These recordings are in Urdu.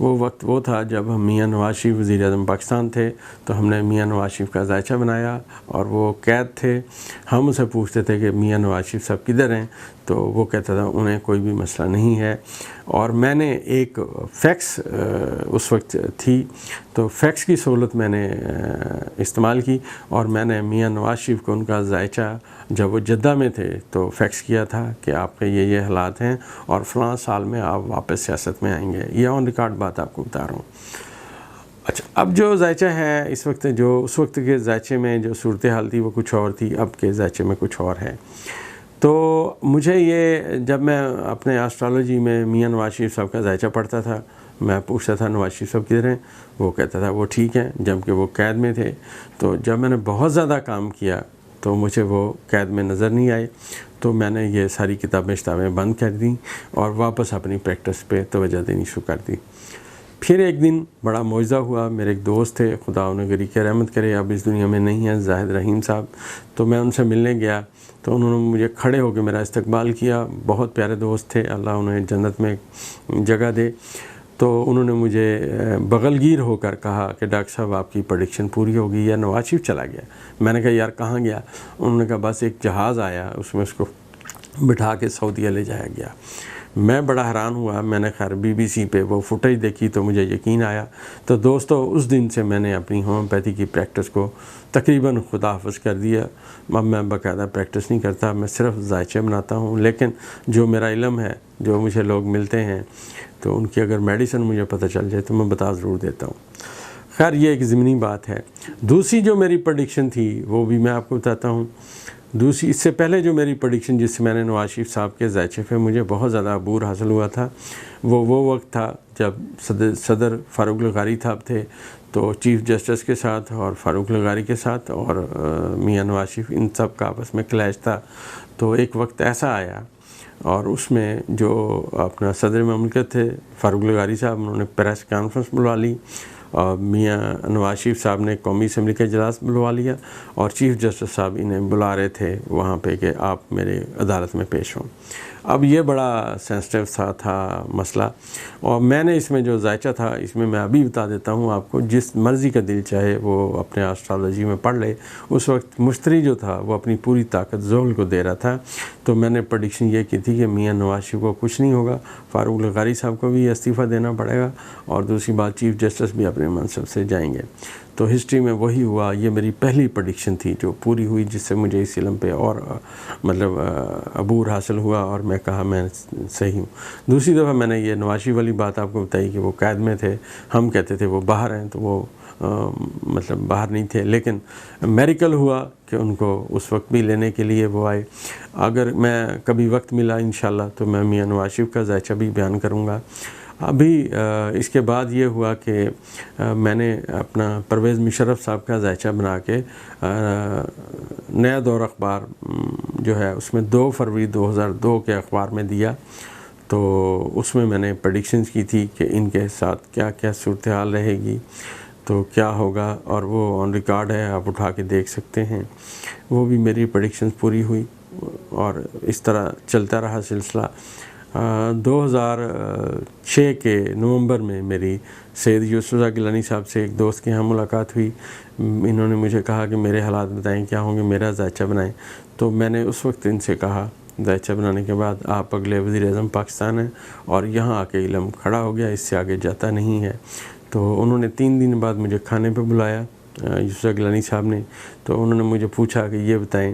وہ وقت وہ تھا جب ہم میاں نواز شریف وزیر اعظم پاکستان تھے، تو ہم نے میاں نواز شریف کا ذائچہ بنایا، اور وہ قید تھے۔ ہم اسے پوچھتے تھے کہ میاں نواز شریف صاحب کدھر ہیں، تو وہ کہتا تھا انہیں کوئی بھی مسئلہ نہیں ہے۔ اور میں نے ایک فیکس اس وقت تھی، تو فیکس کی سہولت میں نے استعمال کی، اور میں نے میاں نواز شریف کو ان کا ذائچہ جب وہ جدہ میں تھے تو فیکس کیا تھا کہ آپ کے یہ حالات ہیں، اور فلاں سال میں آپ واپس سیاست میں آئیں گے۔ یہ آن ریکارڈ بات آپ کو بتا رہا ہوں۔ اچھا، اب جو ذائچہ ہے اس وقت، جو اس وقت کے ذائچے میں جو صورتحال تھی وہ کچھ اور تھی، اب کے ذائچے میں کچھ اور ہے۔ تو مجھے یہ، جب میں اپنے آسٹرالوجی میں میاں نواز شریف صاحب کا ذائچہ پڑھتا تھا، میں پوچھتا تھا نواز شریف صاحب کدھر ہیں، وہ کہتا تھا وہ ٹھیک ہیں، جبکہ وہ قید میں تھے۔ تو جب میں نے بہت زیادہ کام کیا تو مجھے وہ قید میں نظر نہیں آئے، تو میں نے یہ ساری کتابیں بند کر دیں اور واپس اپنی پریکٹس پہ توجہ دینی شروع کر دی۔ پھر ایک دن بڑا معجزہ ہوا، میرے ایک دوست تھے، خدا انہیں غریق رحمت کرے، اب اس دنیا میں نہیں ہیں، زاہد رحیم صاحب۔ تو میں ان سے ملنے گیا، تو انہوں نے مجھے کھڑے ہو کے میرا استقبال کیا۔ بہت پیارے دوست تھے، اللہ انہیں جنت میں جگہ دے۔ تو انہوں نے مجھے بغل گیر ہو کر کہا کہ ڈاکٹر صاحب آپ کی پریڈکشن پوری ہو گئی، یا نواز شریف چلا گیا؟ میں نے کہا یار کہاں گیا؟ انہوں نے کہا بس ایک جہاز آیا، اس میں اس کو بٹھا کے سعودیہ لے جایا گیا۔ میں بڑا حیران ہوا، میں نے خیر BBC پہ وہ فوٹیج دیکھی تو مجھے یقین آیا۔ تو دوستو، اس دن سے میں نے اپنی ہومیوپیتھی کی پریکٹس کو تقریباً خدا حافظ کر دیا۔ اب میں باقاعدہ پریکٹس نہیں کرتا، میں صرف ذائچے بناتا ہوں، لیکن جو میرا علم ہے، جو مجھے لوگ ملتے ہیں تو ان کی اگر میڈیسن مجھے پتہ چل جائے تو میں بتا ضرور دیتا ہوں۔ خیر یہ ایک ضمنی بات ہے۔ دوسری جو میری پریڈکشن تھی وہ بھی میں آپ کو بتاتا ہوں۔ دوسری، اس سے پہلے جو میری پریڈکشن جس سے میں نے نواز شریف صاحب کے ذائچے پہ مجھے بہت زیادہ عبور حاصل ہوا تھا، وہ وقت تھا جب صدر فاروق لغاری صاحب تھے، تو چیف جسٹس کے ساتھ اور فاروق لغاری کے ساتھ اور میاں نواز شریف، ان سب کا آپس میں کلیش تھا۔ تو ایک وقت ایسا آیا، اور اس میں جو اپنا صدر مملکت تھے فاروق لغاری صاحب، انہوں نے پریس کانفرنس بلوا لی، اور میاں نواز شریف صاحب نے قومی اسمبلی کا اجلاس بلوا لیا، اور چیف جسٹس صاحب انہیں بلا رہے تھے وہاں پہ کہ آپ میرے عدالت میں پیش ہوں۔ اب یہ بڑا سینسٹیو تھا مسئلہ، اور میں نے اس میں جو ذائچہ تھا، اس میں ابھی بتا دیتا ہوں آپ کو، جس مرضی کا دل چاہے وہ اپنے آسٹرالوجی میں پڑھ لے۔ اس وقت مشتری جو تھا وہ اپنی پوری طاقت زحل کو دے رہا تھا، تو میں نے پریڈکشن یہ کی تھی کہ میاں نواز شریف کو کچھ نہیں ہوگا، فاروق لغاری صاحب کو بھی استعفیٰ دینا پڑے گا، اور دوسری بات چیف جسٹس بھی اپنے منصب سے جائیں گے۔ تو ہسٹری میں وہی ہوا۔ یہ میری پہلی پریڈکشن تھی جو پوری ہوئی، جس سے مجھے اس علم پہ اور مطلب عبور حاصل ہوا، اور میں کہا میں صحیح ہوں۔ دوسری دفعہ میں نے یہ نواز شریف والی بات آپ کو بتائی کہ وہ قید میں تھے، ہم کہتے تھے وہ باہر ہیں، تو وہ مطلب باہر نہیں تھے، لیکن میریکل ہوا کہ ان کو اس وقت بھی لینے کے لیے وہ آئے۔ اگر میں کبھی وقت ملا انشاءاللہ تو میں میاں نواز شریف کا ذائچہ بھی بیان کروں گا۔ ابھی اس کے بعد یہ ہوا کہ میں نے اپنا پرویز مشرف صاحب کا ذائچہ بنا کے نیا دور اخبار جو ہے اس میں 2 فروری 2002 کے اخبار میں دیا۔ تو اس میں نے پریڈکشنز کی تھی کہ ان کے ساتھ کیا کیا صورتحال رہے گی، تو کیا ہوگا، اور وہ آن ریکارڈ ہے، آپ اٹھا کے دیکھ سکتے ہیں۔ وہ بھی میری پریڈکشنز پوری ہوئی، اور اس طرح چلتا رہا سلسلہ۔ 2006 کے نومبر میں میری سید یوسف رضا گیلانی صاحب سے ایک دوست کے ہاں ملاقات ہوئی۔ انہوں نے مجھے کہا کہ میرے حالات بتائیں کیا ہوں گے، میرا ذائچہ بنائیں۔ تو میں نے اس وقت ان سے کہا، ذائچہ بنانے کے بعد، آپ اگلے وزیر اعظم پاکستان ہیں، اور یہاں آ کے علم کھڑا ہو گیا، اس سے آگے جاتا نہیں ہے۔ تو انہوں نے 3 دن بعد مجھے کھانے پہ بلایا، یوسف رضا گیلانی صاحب نے۔ تو انہوں نے مجھے پوچھا کہ یہ بتائیں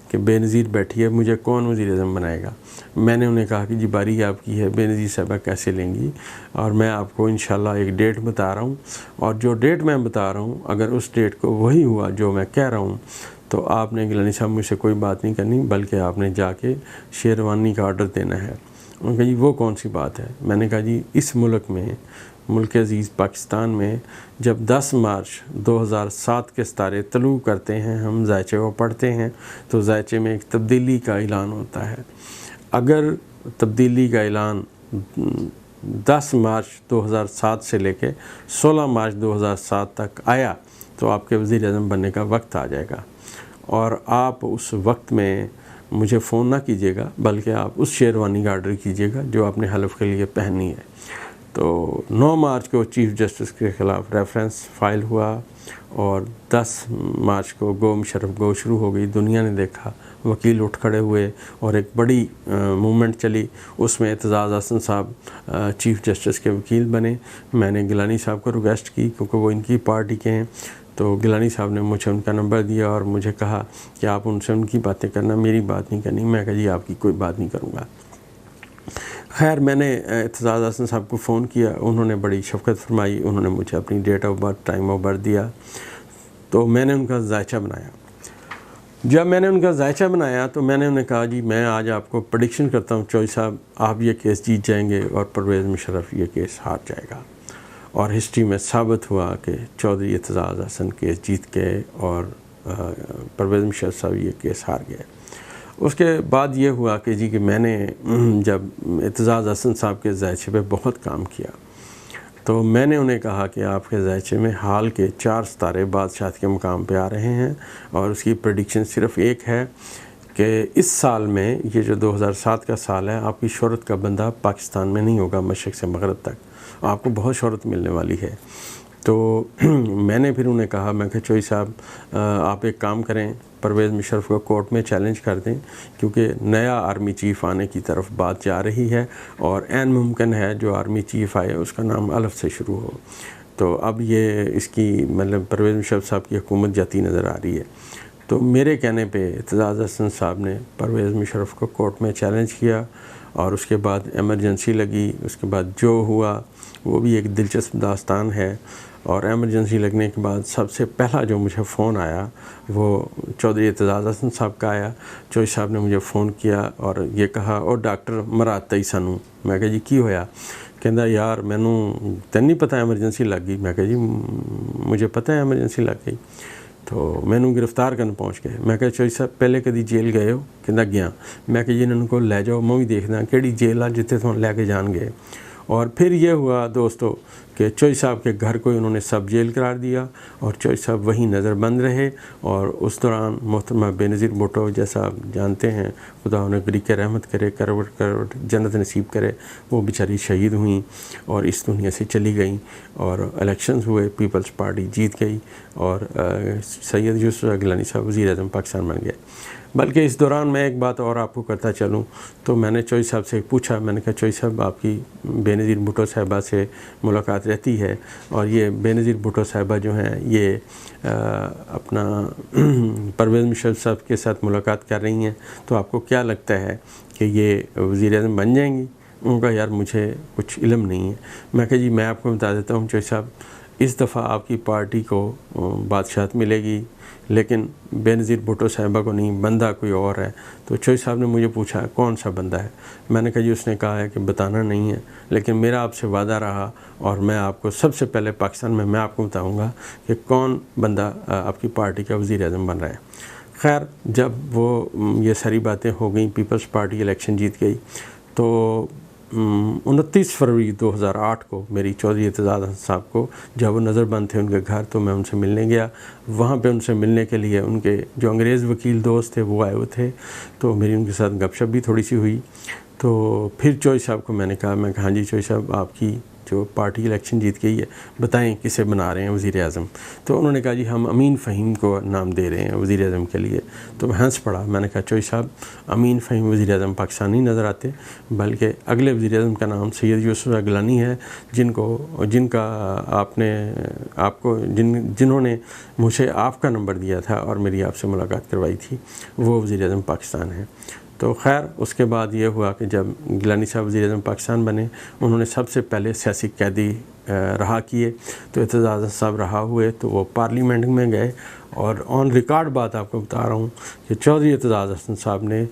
کہ بے نظیر بیٹھی ہے، مجھے کون وزیر اعظم بنائے گا؟ میں نے انہیں کہا کہ جی باری آپ کی ہے، بے نظیر صاحبہ کیسے لیں گی، اور میں آپ کو انشاءاللہ ایک ڈیٹ بتا رہا ہوں، اور جو ڈیٹ میں بتا رہا ہوں اگر اس ڈیٹ کو وہی ہوا جو میں کہہ رہا ہوں، تو آپ نے گیلانی صاحب مجھ سے کوئی بات نہیں کرنی، بلکہ آپ نے جا کے شیروانی کا آرڈر دینا ہے۔ انہوں نے کہا جی وہ کون سی بات ہے؟ میں نے کہا جی اس ملک میں، ملک عزیز پاکستان میں، جب 10 مارچ 2007 کے ستارے طلوع کرتے ہیں، ہم ذائچے کو پڑھتے ہیں، تو ذائچے میں ایک تبدیلی کا اعلان ہوتا ہے۔ اگر تبدیلی کا اعلان 10 مارچ 2007 سے لے کے 16 مارچ 2007 تک آیا تو آپ کے وزیر اعظم بننے کا وقت آ جائے گا، اور آپ اس وقت میں مجھے فون نہ کیجیے گا، بلکہ آپ اس شیروانی کا آرڈر کیجیے گا جو آپ نے حلف کے لیے پہننی ہے۔ تو 9 مارچ کو چیف جسٹس کے خلاف ریفرنس فائل ہوا اور 10 مارچ کو گو مشرف گو شروع ہو گئی. دنیا نے دیکھا, وکیل اٹھ کھڑے ہوئے اور ایک بڑی موومنٹ چلی. اس میں اعتزاز احسن صاحب چیف جسٹس کے وکیل بنے. میں نے گیلانی صاحب کو ریکویسٹ کی کیونکہ وہ ان کی پارٹی کے ہیں, تو گیلانی صاحب نے مجھے ان کا نمبر دیا اور مجھے کہا کہ آپ ان سے ان کی باتیں کرنا, میری بات نہیں کرنی. میں کہا جی آپ کی کوئی بات نہیں کروں گا. خیر میں نے اعتزاز احسن صاحب کو فون کیا, انہوں نے بڑی شفقت فرمائی, انہوں نے مجھے اپنی date of birth, time of birth دیا, تو میں نے ان کا ذائچہ بنایا. جب میں نے ان کا ذائچہ بنایا تو میں نے انہیں کہا جی میں آج آپ کو پریڈکشن کرتا ہوں چوئی صاحب آپ یہ کیس جیت جائیں گے اور پرویز مشرف یہ کیس ہار جائے گا. اور ہسٹری میں ثابت ہوا کہ چودھری اعتزاز احسن کیس جیت گئے اور پرویز مشرف صاحب یہ کیس ہار گئے. اس کے بعد یہ ہوا کہ جی کہ میں نے جب اعتزاز احسن صاحب کے ذائچے پہ بہت کام کیا تو میں نے انہیں کہا کہ آپ کے ذائچے میں حال کے 4 ستارے بادشاہت کے مقام پہ آ رہے ہیں اور اس کی پریڈکشن صرف ایک ہے کہ اس سال میں, یہ جو 2007 کا سال ہے, آپ کی شہرت کا بندہ پاکستان میں نہیں ہوگا مشرق سے مغرب تک, آپ کو بہت شہرت ملنے والی ہے. تو میں نے پھر انہیں کہا, میں کہ چوئی صاحب آپ ایک کام کریں, پرویز مشرف کو کورٹ میں چیلنج کر دیں کیونکہ نیا آرمی چیف آنے کی طرف بات جا رہی ہے اور عین ممکن ہے جو آرمی چیف آئے اس کا نام الف سے شروع ہو. تو اب یہ اس کی مطلب پرویز مشرف صاحب کی حکومت جاتی نظر آ رہی ہے. تو میرے کہنے پہ اعتزاز احسن صاحب نے پرویز مشرف کو کورٹ میں چیلنج کیا اور اس کے بعد ایمرجنسی لگی. اس کے بعد جو ہوا وہ بھی ایک دلچسپ داستان ہے. اور ایمرجنسی لگنے کے بعد سب سے پہلا جو مجھے فون آیا وہ چودھری اعتزاز احسن صاحب کا آیا. چوئی صاحب نے مجھے فون کیا اور یہ کہا اور ڈاکٹر مراد تئی سانو. میں کہا جی کی ہویا؟ کہندا یار مینوں تین نہیں پتہ ایمرجنسی لگ گئی. میں کہا جی مجھے پتہ ہے ایمرجنسی لگ گئی. تو مینوں گرفتار کرنے پہنچ گئے. میں کہا چوئی صاحب پہلے کدی جیل گئے ہو؟ کہندا گیا. میں کہا جی انہوں کو لے جاؤ, میں بھی دیکھدا کیڑی جیل آ جتھے تھوں لے کے جان گے. اور پھر یہ ہوا دوستو کہ چوئی صاحب کے گھر کو انہوں نے سب جیل قرار دیا اور چوئی صاحب وہیں نظر بند رہے. اور اس دوران محترمہ بے نظیر بھٹو جیسا آپ جانتے ہیں, خدا انہیں بریک رحمت کرے, کروٹ جنت نصیب کرے, وہ بیچاری شہید ہوئیں اور اس دنیا سے چلی گئیں. اور الیکشنز ہوئے, پیپلز پارٹی جیت گئی اور سید یوسف گیلانی صاحب وزیر اعظم پاکستان بن گئے. بلکہ اس دوران میں ایک بات اور آپ کو کرتا چلوں تو میں نے چوئی صاحب سے پوچھا, میں نے کہا چوئی صاحب آپ کی بے نظیر بھٹو صاحبہ سے ملاقات رہتی ہے اور یہ بے نظیر بھٹو صاحبہ جو ہیں یہ اپنا پرویز مشرف صاحب کے ساتھ ملاقات کر رہی ہیں, تو آپ کو کیا لگتا ہے کہ یہ وزیر اعظم بن جائیں گی؟ ان کا یار مجھے کچھ علم نہیں ہے. میں کہا جی میں آپ کو بتا دیتا ہوں چوئی صاحب, اس دفعہ آپ کی پارٹی کو بادشاہت ملے گی لیکن بے نظیر بھٹو صاحبہ کو نہیں, بندہ کوئی اور ہے. تو چوئی صاحب نے مجھے پوچھا کون سا بندہ ہے؟ میں نے کہا جی اس نے کہا ہے کہ بتانا نہیں ہے لیکن میرا آپ سے وعدہ رہا اور میں آپ کو سب سے پہلے پاکستان میں آپ کو بتاؤں گا کہ کون بندہ آپ کی پارٹی کا وزیر اعظم بن رہا ہے. خیر جب وہ یہ ساری باتیں ہو گئیں, پیپلز پارٹی الیکشن جیت گئی, تو 29 فروری 2008 کو میری چودھری اعتزاز احسن صاحب کو جب وہ نظر بند تھے ان کے گھر, تو میں ان سے ملنے گیا. وہاں پہ ان سے ملنے کے لیے ان کے جو انگریز وکیل دوست تھے وہ آئے ہوئے تھے, تو میری ان کے ساتھ گپ شپ بھی تھوڑی سی ہوئی. تو پھر چوئی صاحب کو میں نے کہا ہاں جی چوئی صاحب آپ کی جو پارٹی الیکشن جیت گئی ہے بتائیں کسے بنا رہے ہیں وزیر اعظم؟ تو انہوں نے کہا جی ہم امین فہیم کو نام دے رہے ہیں وزیر اعظم کے لیے. تو میں ہنس پڑا, میں نے کہا چوئی صاحب امین فہیم وزیر اعظم پاکستانی نظر آتے, بلکہ اگلے وزیر اعظم کا نام سید یوسف گیلانی ہے جنہوں نے مجھے آپ کا نمبر دیا تھا اور میری آپ سے ملاقات کروائی تھی, وہ وزیر اعظم پاکستان ہیں. تو خیر اس کے بعد یہ ہوا کہ جب گیلانی صاحب وزیر اعظم پاکستان بنے, انہوں نے سب سے پہلے سیاسی قیدی رہا کیے. تو اعتزاز صاحب رہا ہوئے تو وہ پارلیمنٹ میں گئے اور آن ریکارڈ بات آپ کو بتا رہا ہوں کہ چودھری اعتزاز احسن صاحب نے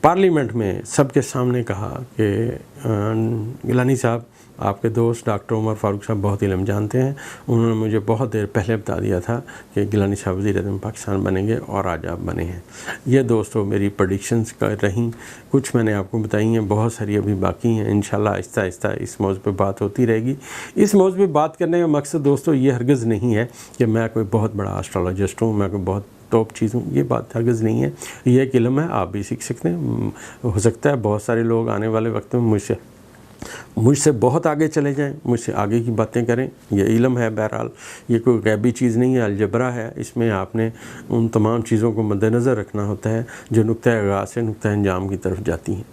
پارلیمنٹ میں سب کے سامنے کہا کہ گیلانی صاحب آپ کے دوست ڈاکٹر عمر فاروق صاحب بہت علم جانتے ہیں, انہوں نے مجھے بہت دیر پہلے بتا دیا تھا کہ گیلانی صاحب وزیر اعظم پاکستان بنیں گے اور آج آپ بنے ہیں. یہ دوستو میری پریڈکشنز کا رہیں, کچھ میں نے آپ کو بتائی ہیں, بہت ساری ابھی باقی ہیں. انشاءاللہ آہستہ آہستہ اس موضوع پہ بات ہوتی رہے گی. اس موضوع پہ بات کرنے کا مقصد دوستو یہ ہرگز نہیں ہے کہ میں کوئی بہت بڑا اسٹرالوجسٹ ہوں, میں کوئی بہت ٹاپ چیز ہوں, یہ بات ہرگز نہیں ہے. یہ ایک علم ہے, آپ بھی سیکھ سکتے ہیں. ہو سکتا ہے بہت سارے لوگ آنے والے وقت میں مجھ سے مجھ سے بہت آگے چلے جائیں، مجھ سے آگے کی باتیں کریں، یہ علم ہے، بہرحال یہ کوئی غیبی چیز نہیں ہے، الجبرا ہے، اس میں آپ نے ان تمام چیزوں کو مد نظر رکھنا ہوتا ہے جو نقطہ آغاز سے نقطہ انجام کی طرف جاتی ہیں۔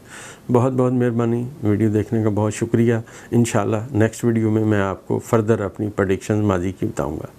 بہت بہت مہربانی، ویڈیو دیکھنے کا بہت شکریہ۔ انشاءاللہ نیکسٹ ویڈیو میں آپ کو فردر اپنی پریڈکشنز ماضی کی بتاؤں گا۔